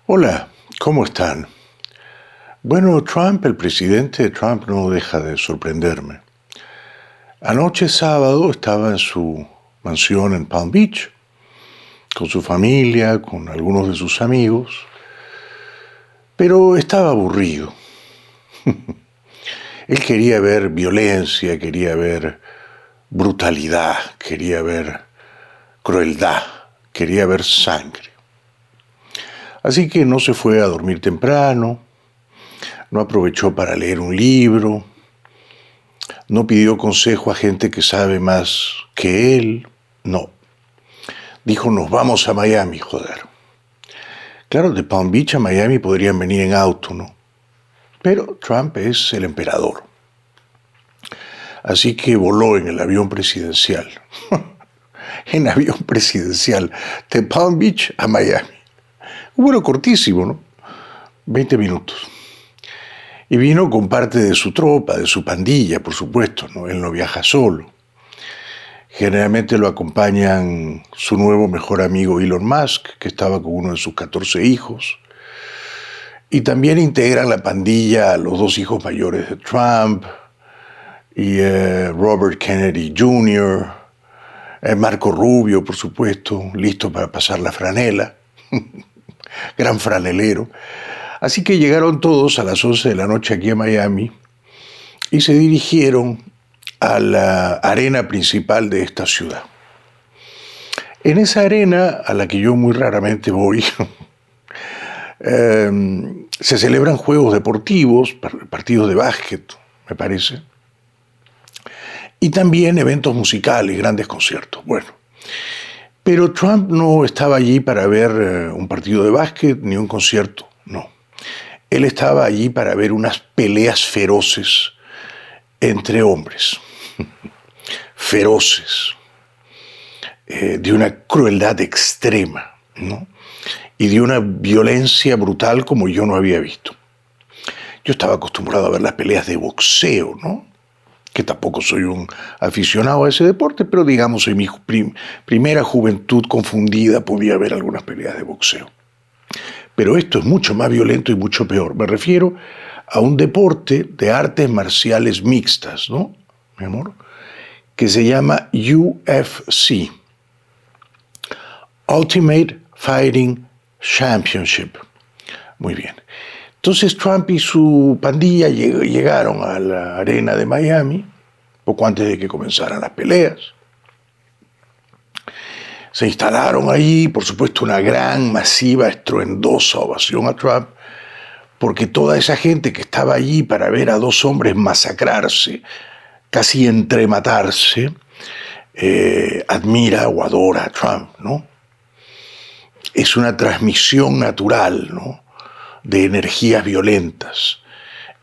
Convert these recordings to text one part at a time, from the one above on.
Hola, ¿cómo están? Bueno, el presidente Trump no deja de sorprenderme. Anoche sábado estaba en su mansión en Palm Beach, con su familia, con algunos de sus amigos, pero estaba aburrido. Él quería ver violencia, quería ver brutalidad, quería ver crueldad, quería ver sangre. Así que no se fue a dormir temprano, no aprovechó para leer un libro, no pidió consejo a gente que sabe más que él, no. Dijo, nos vamos a Miami, joder. Claro, de Palm Beach a Miami podrían venir en auto, ¿no? Pero Trump es el emperador. Así que voló en el avión presidencial. En avión presidencial, de Palm Beach a Miami. Un vuelo cortísimo, ¿no? 20 minutos. Y vino con parte de su tropa, de su pandilla, por supuesto, ¿no? Él no viaja solo. Generalmente lo acompañan su nuevo mejor amigo Elon Musk, que estaba con uno de sus 14 hijos. Y también integran la pandilla a los dos hijos mayores de Trump, y Robert Kennedy Jr., Marco Rubio, por supuesto, listo para pasar la franela, gran franelero. Así que llegaron todos a las 11 de la noche aquí a Miami y se dirigieron a la arena principal de esta ciudad. En esa arena, a la que yo muy raramente voy, se celebran juegos deportivos, partidos de básquet, me parece, y también eventos musicales, grandes conciertos. Bueno, pero Trump no estaba allí para ver un partido de básquet ni un concierto, no. Él estaba allí para ver unas peleas feroces entre hombres, feroces, de una crueldad extrema, ¿no? Y de una violencia brutal como yo no había visto. Yo estaba acostumbrado a ver las peleas de boxeo, ¿no? Que tampoco soy un aficionado a ese deporte, pero digamos en mi primera juventud confundida podía ver algunas peleas de boxeo. Pero esto es mucho más violento y mucho peor. Me refiero a un deporte de artes marciales mixtas, ¿no, mi amor? Que se llama UFC, Ultimate Fighting Championship. Muy bien. Entonces Trump y su pandilla llegaron a la arena de Miami, poco antes de que comenzaran las peleas. Se instalaron allí, por supuesto, una gran, masiva, estruendosa ovación a Trump, porque toda esa gente que estaba allí para ver a dos hombres masacrarse, casi entrematarse, admira o adora a Trump, ¿no? Es una transmisión natural, ¿no?, de energías violentas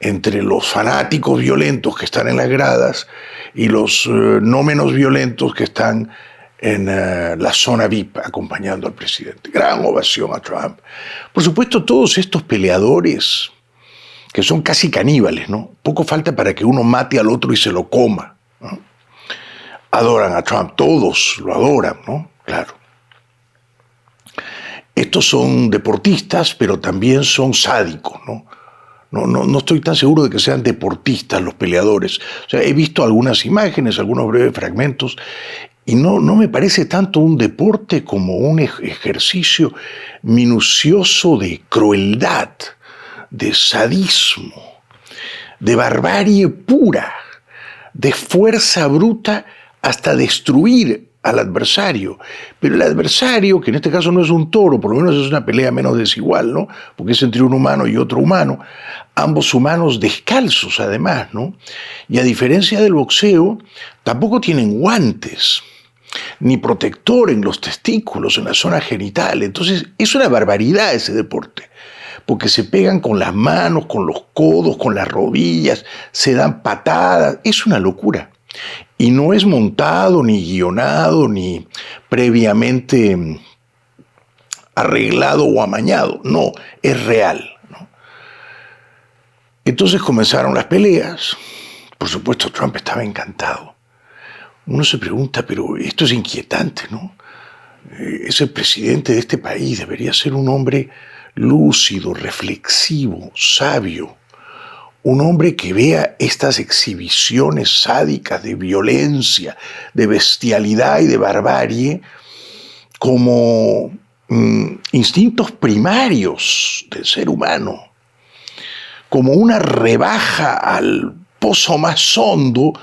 entre los fanáticos violentos que están en las gradas y los no menos violentos que están en la zona VIP acompañando al presidente. Gran ovación a Trump. Por supuesto, todos estos peleadores que son casi caníbales, ¿no? Poco falta para que uno mate al otro y se lo coma, ¿no? Adoran a Trump, todos lo adoran, ¿no? Claro. Estos son deportistas, pero también son sádicos, ¿no? No estoy tan seguro de que sean deportistas los peleadores. O sea, he visto algunas imágenes, algunos breves fragmentos, y no me parece tanto un deporte como un ejercicio minucioso de crueldad, de sadismo, de barbarie pura, de fuerza bruta hasta destruir al adversario. Pero el adversario, que en este caso no es un toro, por lo menos es una pelea menos desigual, ¿no? Porque es entre un humano y otro humano, ambos humanos descalzos además, ¿no? Y a diferencia del boxeo, tampoco tienen guantes, ni protector en los testículos, en la zona genital. Entonces es una barbaridad ese deporte, porque se pegan con las manos, con los codos, con las rodillas, se dan patadas, es una locura. Y no es montado, ni guionado, ni previamente arreglado o amañado, no, es real, ¿no? Entonces comenzaron las peleas. Por supuesto, Trump estaba encantado. Uno se pregunta, pero esto es inquietante, ¿no? Es el presidente de este país, debería ser un hombre lúcido, reflexivo, sabio. Un hombre que vea estas exhibiciones sádicas de violencia, de bestialidad y de barbarie como instintos primarios del ser humano, como una rebaja al pozo más hondo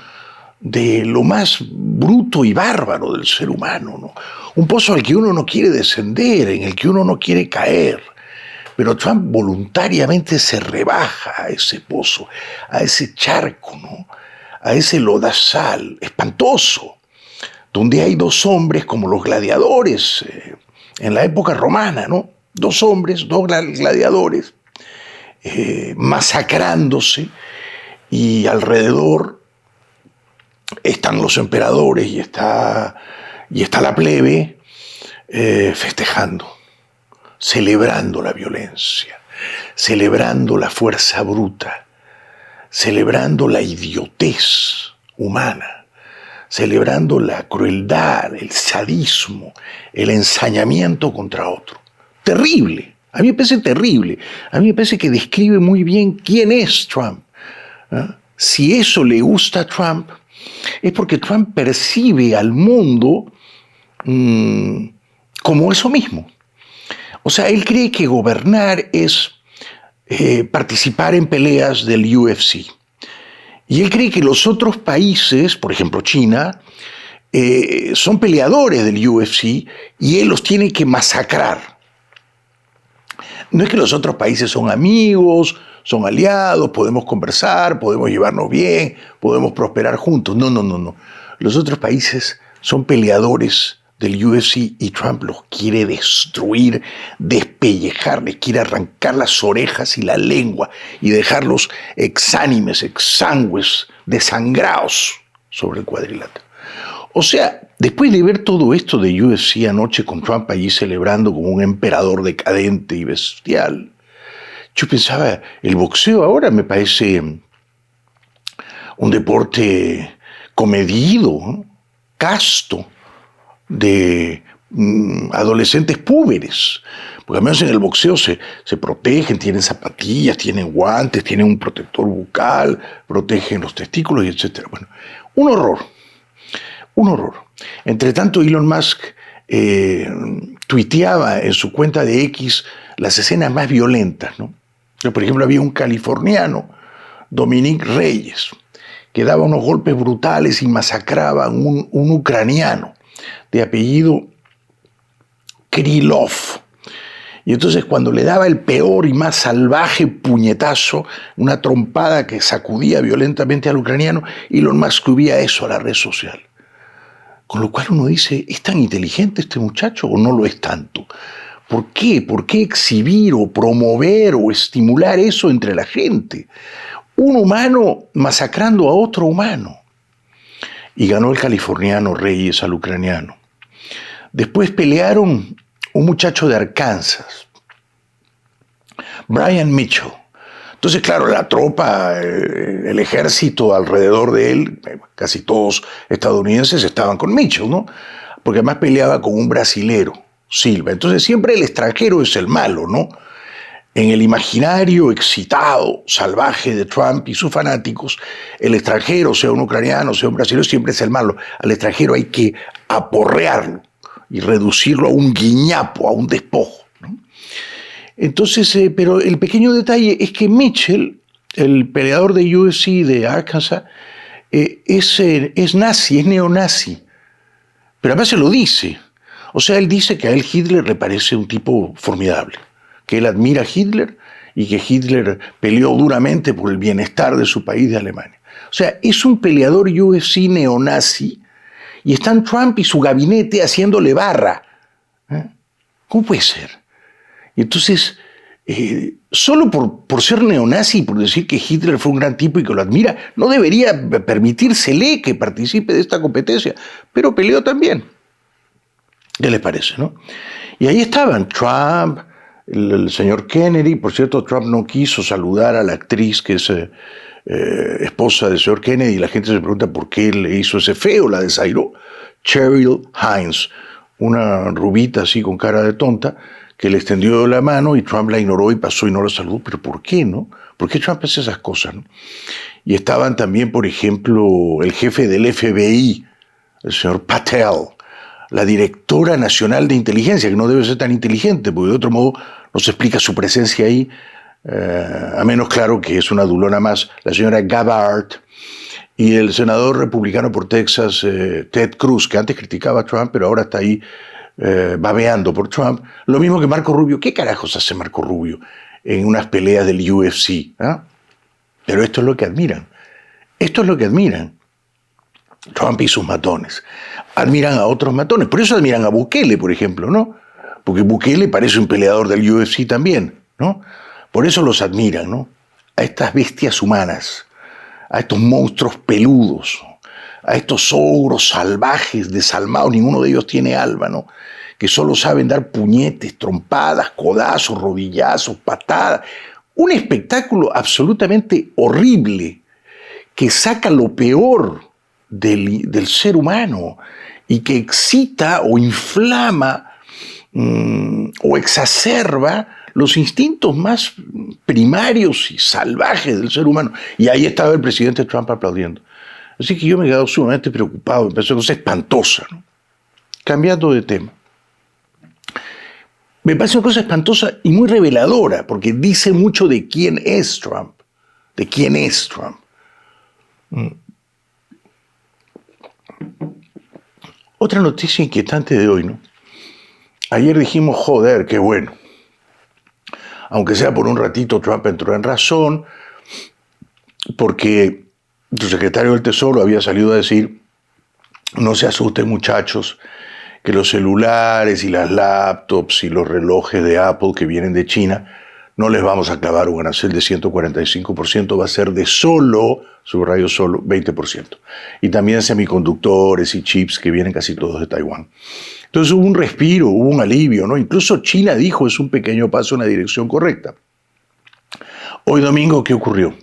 de lo más bruto y bárbaro del ser humano, ¿no? Un pozo al que uno no quiere descender, en el que uno no quiere caer. Pero Trump voluntariamente se rebaja a ese pozo, a ese charco, ¿no? A ese lodazal espantoso, donde hay dos hombres como los gladiadores en la época romana, ¿no? Dos hombres, dos gladiadores, masacrándose, y alrededor están los emperadores y está la plebe festejando, celebrando la violencia, celebrando la fuerza bruta, celebrando la idiotez humana, celebrando la crueldad, el sadismo, el ensañamiento contra otro. Terrible. A mí me parece terrible. A mí me parece que describe muy bien quién es Trump. Si eso le gusta a Trump, es porque Trump percibe al mundo como eso mismo. O sea, él cree que gobernar es participar en peleas del UFC. Y él cree que los otros países, por ejemplo China, son peleadores del UFC y él los tiene que masacrar. No es que los otros países son amigos, son aliados, podemos conversar, podemos llevarnos bien, podemos prosperar juntos. No. Los otros países son peleadores del UFC y Trump los quiere destruir, despellejar, les quiere arrancar las orejas y la lengua y dejarlos exánimes, exangües, desangrados sobre el cuadrilátero. O sea, después de ver todo esto de UFC anoche con Trump allí celebrando como un emperador decadente y bestial, yo pensaba, el boxeo ahora me parece un deporte comedido, ¿no? Casto, de adolescentes púberes, porque al menos en el boxeo se protegen, tienen zapatillas, tienen guantes, tienen un protector bucal, protegen los testículos, etc. Bueno, un horror. Entre tanto, Elon Musk tuiteaba en su cuenta de X las escenas más violentas, ¿no? Por ejemplo, había un californiano, Dominic Reyes, que daba unos golpes brutales y masacraba a un ucraniano de apellido Krylov. Y entonces cuando le daba el peor y más salvaje puñetazo, una trompada que sacudía violentamente al ucraniano, Elon Musk subía eso a la red social. Con lo cual uno dice, ¿es tan inteligente este muchacho o no lo es tanto? ¿Por qué? ¿Por qué exhibir o promover o estimular eso entre la gente? Un humano masacrando a otro humano. Y ganó el californiano Reyes al ucraniano. Después pelearon un muchacho de Arkansas, Brian Mitchell. Entonces, claro, la tropa, el ejército alrededor de él, casi todos estadounidenses estaban con Mitchell, ¿no? Porque además peleaba con un brasilero, Silva. Entonces siempre el extranjero es el malo, ¿no? En el imaginario excitado, salvaje de Trump y sus fanáticos, el extranjero, sea un ucraniano, sea un brasileño, siempre es el malo. Al extranjero hay que aporrearlo y reducirlo a un guiñapo, a un despojo, ¿no? Entonces, pero el pequeño detalle es que Mitchell, el peleador de UFC de Arkansas, es nazi, es neonazi. Pero además se lo dice. O sea, él dice que a él Hitler le parece un tipo formidable, que él admira a Hitler y que Hitler peleó duramente por el bienestar de su país, de Alemania. O sea, es un peleador UFC neonazi y están Trump y su gabinete haciéndole barra. ¿Cómo puede ser? Y entonces, solo por ser neonazi, por decir que Hitler fue un gran tipo y que lo admira, no debería permitírsele que participe de esta competencia, pero peleó también. ¿Qué les parece, no? Y ahí estaban Trump, el señor Kennedy. Por cierto, Trump no quiso saludar a la actriz que es esposa del señor Kennedy, y la gente se pregunta por qué le hizo ese feo, la desairó. Cheryl Hines, una rubita así con cara de tonta, que le extendió la mano y Trump la ignoró y pasó y no la saludó. ¿Pero por qué, no? ¿Por qué Trump hace esas cosas, no? Y estaban también, por ejemplo, el jefe del FBI, el señor Patel, la directora nacional de inteligencia, que no debe ser tan inteligente, porque de otro modo no se explica su presencia ahí, a menos claro que es una adulona más, la señora Gabbard, y el senador republicano por Texas, Ted Cruz, que antes criticaba a Trump, pero ahora está ahí babeando por Trump. Lo mismo que Marco Rubio. ¿Qué carajos hace Marco Rubio en unas peleas del UFC? Pero esto es lo que admiran. Esto es lo que admiran. Trump y sus matones. Admiran a otros matones. Por eso admiran a Bukele, por ejemplo, ¿no? Porque Bukele parece un peleador del UFC también, ¿no? Por eso los admiran, ¿no? A estas bestias humanas, a estos monstruos peludos, a estos ogros salvajes, desalmados, ninguno de ellos tiene alma, ¿no? Que solo saben dar puñetes, trompadas, codazos, rodillazos, patadas. Un espectáculo absolutamente horrible que saca lo peor del ser humano y que excita o inflama o exacerba los instintos más primarios y salvajes del ser humano. Y ahí estaba el presidente Trump aplaudiendo. Así que yo me he quedado sumamente preocupado, me parece una cosa espantosa, ¿no? Cambiando de tema. Me parece una cosa espantosa y muy reveladora, porque dice mucho de quién es Trump. De quién es Trump. Otra noticia inquietante de hoy, ¿no? Ayer dijimos, joder, qué bueno. Aunque sea por un ratito, Trump entró en razón, porque su secretario del Tesoro había salido a decir, no se asusten muchachos, que los celulares y las laptops y los relojes de Apple que vienen de China, no les vamos a clavar un arancel de 145%, va a ser de solo, subrayo solo, 20%. Y también semiconductores y chips que vienen casi todos de Taiwán. Entonces hubo un respiro, hubo un alivio, ¿no? Incluso China dijo, es un pequeño paso en la dirección correcta. Hoy domingo, ¿qué ocurrió?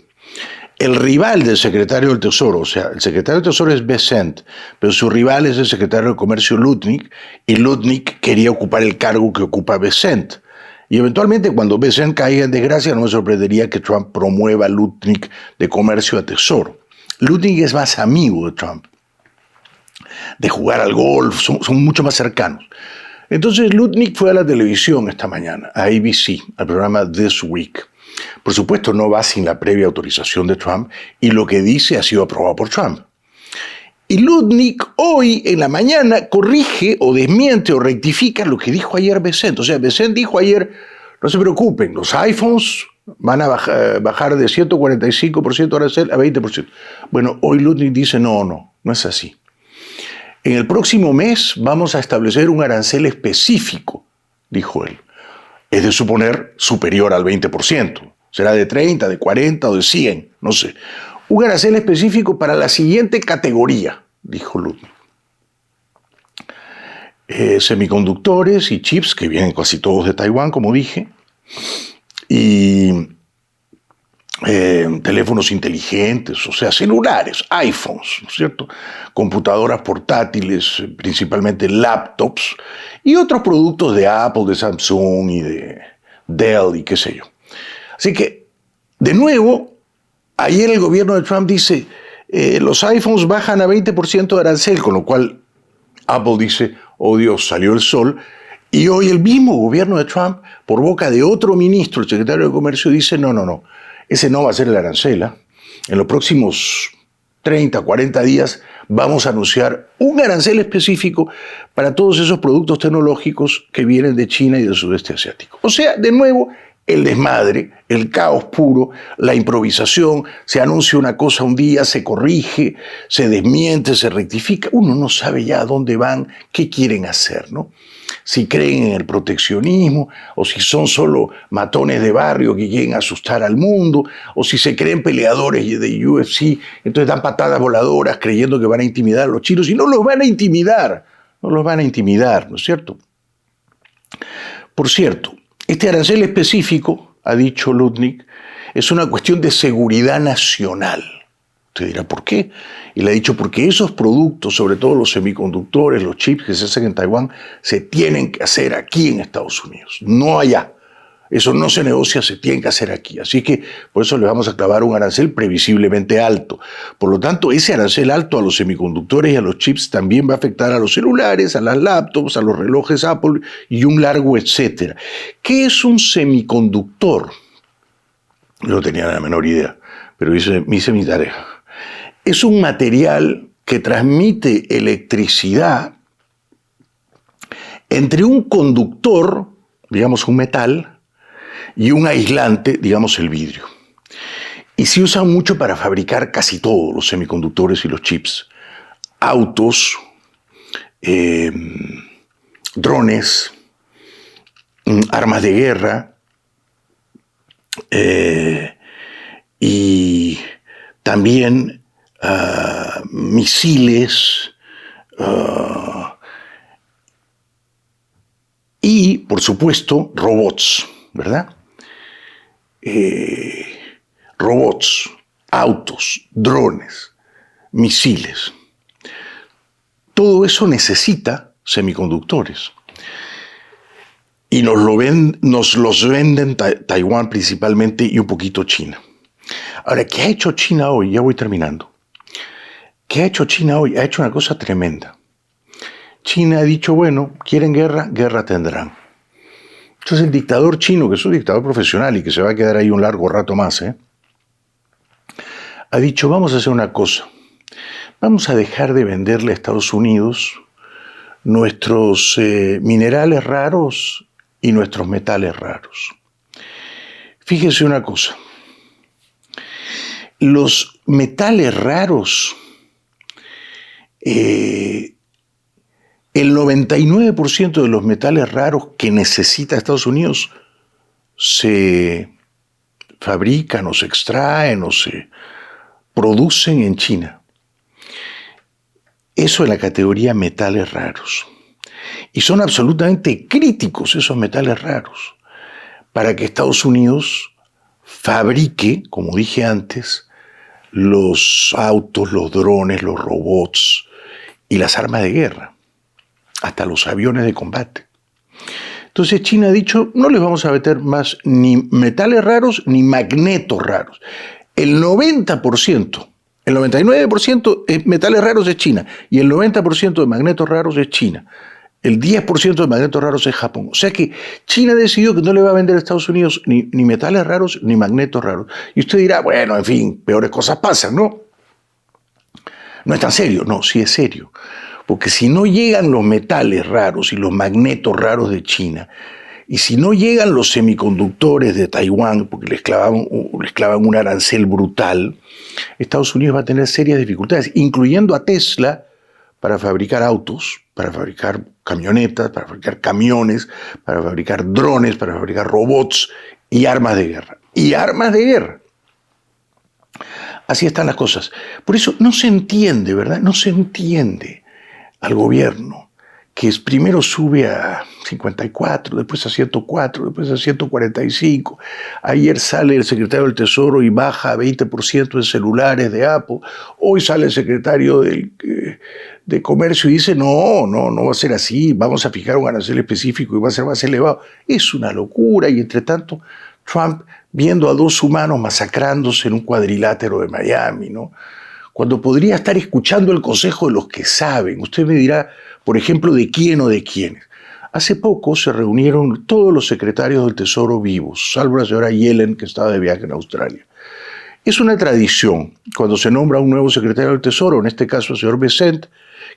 El rival del secretario del Tesoro, o sea, el secretario del Tesoro es Bessent, pero su rival es el secretario de Comercio Lutnick, y Lutnick quería ocupar el cargo que ocupa Bessent. Y eventualmente, cuando Bessent caiga en desgracia, no me sorprendería que Trump promueva a Lutnick de Comercio a Tesoro. Lutnick es más amigo de Trump, de jugar al golf, son mucho más cercanos. Entonces Lutnick fue a la televisión esta mañana, a ABC, al programa This Week. Por supuesto, no va sin la previa autorización de Trump y lo que dice ha sido aprobado por Trump. Y Lutnick hoy en la mañana corrige o desmiente o rectifica lo que dijo ayer Bessent. O sea, Bessent dijo ayer, no se preocupen, los iPhones van a bajar de 145% arancel a 20%. Bueno, hoy Lutnick dice, no es así. En el próximo mes vamos a establecer un arancel específico, dijo él. Es de suponer superior al 20%. Será de 30, de 40 o de 100, no sé. Un arancel específico para la siguiente categoría, dijo Lutnick. Semiconductores y chips, que vienen casi todos de Taiwán, como dije, y teléfonos inteligentes, o sea, celulares, iPhones, ¿no es cierto? Computadoras portátiles, principalmente laptops, y otros productos de Apple, de Samsung y de Dell y qué sé yo. Así que, de nuevo, ayer el gobierno de Trump dice, los iPhones bajan a 20% de arancel, con lo cual Apple dice, oh Dios, salió el sol. Y hoy el mismo gobierno de Trump, por boca de otro ministro, el secretario de Comercio, dice, no, ese no va a ser el arancel. En los próximos 30, 40 días vamos a anunciar un arancel específico para todos esos productos tecnológicos que vienen de China y del sudeste asiático. O sea, de nuevo, el desmadre, el caos puro, la improvisación, se anuncia una cosa un día, se corrige, se desmiente, se rectifica, uno no sabe ya a dónde van, qué quieren hacer, ¿no? Si creen en el proteccionismo, o si son solo matones de barrio que quieren asustar al mundo, o si se creen peleadores de UFC, entonces dan patadas voladoras creyendo que van a intimidar a los chinos, y no los van a intimidar, ¿no es cierto? Por cierto, este arancel específico, ha dicho Lutnick, es una cuestión de seguridad nacional. Usted dirá, ¿por qué? Y le ha dicho, porque esos productos, sobre todo los semiconductores, los chips que se hacen en Taiwán, se tienen que hacer aquí en Estados Unidos, no allá. Eso no se negocia, se tiene que hacer aquí. Así que por eso le vamos a clavar un arancel previsiblemente alto. Por lo tanto, ese arancel alto a los semiconductores y a los chips también va a afectar a los celulares, a las laptops, a los relojes Apple y un largo etcétera. ¿Qué es un semiconductor? Yo no tenía la menor idea, pero hice mi tarea. Es un material que transmite electricidad entre un conductor, digamos un metal, y un aislante, digamos el vidrio. Y se usa mucho para fabricar casi todos los semiconductores y los chips. Autos, drones, armas de guerra, y también misiles, y, por supuesto, robots, ¿verdad? Robots, autos, drones, misiles. Todo eso necesita semiconductores. Y nos los venden Taiwán principalmente y un poquito China. Ahora, ¿qué ha hecho China hoy? Ya voy terminando. ¿Qué ha hecho China hoy? Ha hecho una cosa tremenda. China ha dicho, bueno, quieren guerra, guerra tendrán. Entonces el dictador chino, que es un dictador profesional y que se va a quedar ahí un largo rato más, ha dicho, vamos a hacer una cosa. Vamos a dejar de venderle a Estados Unidos nuestros minerales raros y nuestros metales raros. Fíjese una cosa. Los metales raros, el 99% de los metales raros que necesita Estados Unidos se fabrican o se extraen o se producen en China. Eso es la categoría metales raros. Y son absolutamente críticos esos metales raros para que Estados Unidos fabrique, como dije antes, los autos, los drones, los robots y las armas de guerra, hasta los aviones de combate. Entonces China ha dicho, no les vamos a meter más ni metales raros ni magnetos raros. El 90%, el 99% de metales raros es China y el 90% de magnetos raros es China. El 10% de magnetos raros es Japón. O sea que China decidió que no le va a vender a Estados Unidos ni metales raros ni magnetos raros. Y usted dirá, bueno, en fin, peores cosas pasan, ¿no? No es tan serio. No, sí es serio. Porque si no llegan los metales raros y los magnetos raros de China, y si no llegan los semiconductores de Taiwán, porque les clavan un arancel brutal, Estados Unidos va a tener serias dificultades, incluyendo a Tesla, para fabricar autos, para fabricar camionetas, para fabricar camiones, para fabricar drones, para fabricar robots y armas de guerra. Y armas de guerra. Así están las cosas. Por eso no se entiende, ¿verdad? No se entiende al gobierno que primero sube a 54, después a 104, después a 145. Ayer sale el secretario del Tesoro y baja a 20% en celulares de Apple. Hoy sale el secretario de Comercio y dice, no va a ser así, vamos a fijar un arancel específico y va a ser más elevado. Es una locura y entre tanto Trump viendo a dos humanos masacrándose en un cuadrilátero de Miami, ¿no? Cuando podría estar escuchando el consejo de los que saben. Usted me dirá, por ejemplo, de quién o de quiénes. Hace poco se reunieron todos los secretarios del Tesoro vivos, salvo la señora Yellen, que estaba de viaje en Australia. Es una tradición, cuando se nombra un nuevo secretario del Tesoro, en este caso el señor Bessent,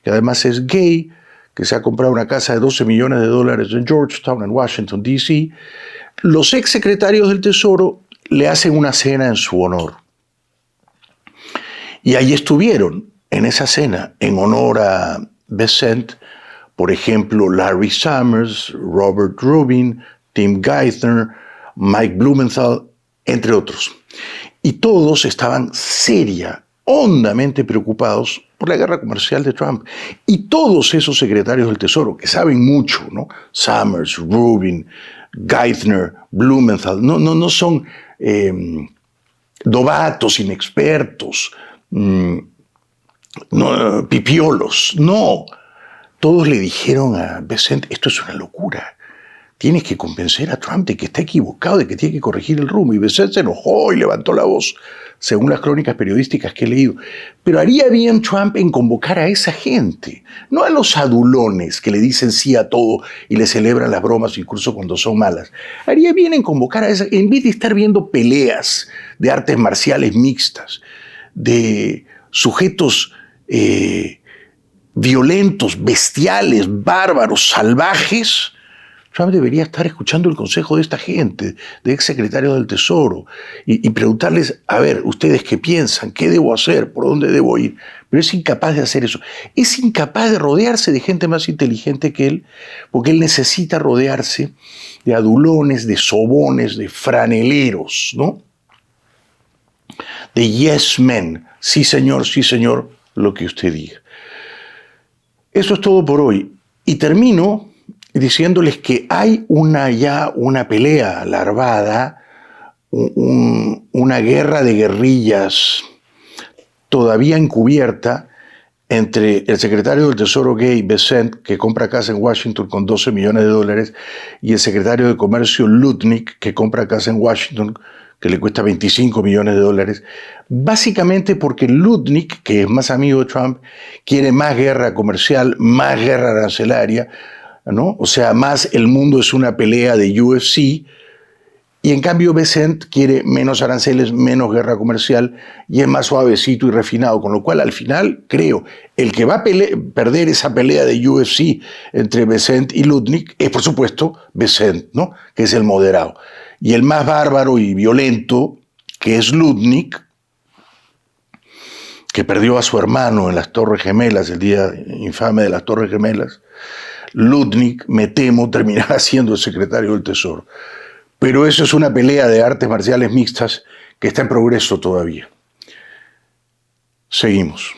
que además es gay, que se ha comprado una casa de $12 millones en Georgetown, en Washington, D.C., los exsecretarios del Tesoro le hacen una cena en su honor. Y ahí estuvieron, en esa cena, en honor a Bessent, por ejemplo, Larry Summers, Robert Rubin, Tim Geithner, Mike Blumenthal, entre otros. Y todos estaban hondamente preocupados por la guerra comercial de Trump. Y todos esos secretarios del Tesoro, que saben mucho, ¿no? Summers, Rubin, Geithner, Blumenthal, no son novatos, inexpertos, pipiolos. No, todos le dijeron a Bessent, esto es una locura. Tienes que convencer a Trump de que está equivocado, de que tiene que corregir el rumbo. Y Bessent se enojó y levantó la voz, según las crónicas periodísticas que he leído. Pero haría bien Trump en convocar a esa gente, no a los adulones que le dicen sí a todo y le celebran las bromas incluso cuando son malas. Haría bien en convocar a esa, en vez de estar viendo peleas de artes marciales mixtas, de sujetos violentos, bestiales, bárbaros, salvajes. Trump debería estar escuchando el consejo de esta gente, de exsecretarios del Tesoro, y preguntarles, a ver, ¿ustedes qué piensan? ¿Qué debo hacer? ¿Por dónde debo ir? Pero es incapaz de hacer eso. Es incapaz de rodearse de gente más inteligente que él, porque él necesita rodearse de adulones, de sobones, de franeleros, ¿no? De yes men. Sí, señor, lo que usted diga. Eso es todo por hoy. Y termino diciéndoles que hay ya una pelea larvada, una guerra de guerrillas todavía encubierta entre el secretario del Tesoro gay, Bessent, que compra casa en Washington con $12 millones, y el secretario de Comercio Lutnick, que compra casa en Washington que le cuesta $25 millones, básicamente porque Lutnick, que es más amigo de Trump, quiere más guerra comercial, más guerra arancelaria, ¿no? O sea, más el mundo es una pelea de UFC, y en cambio Bessent quiere menos aranceles, menos guerra comercial, y es más suavecito y refinado, con lo cual al final, creo, el que va a perder esa pelea de UFC entre Bessent y Lutnick es, por supuesto, Bessent, ¿no? Que es el moderado. Y el más bárbaro y violento, que es Lutnick, que perdió a su hermano en las Torres Gemelas, el día infame de las Torres Gemelas, Lutnick, me temo, terminará siendo el secretario del Tesoro. Pero eso es una pelea de artes marciales mixtas que está en progreso todavía. Seguimos.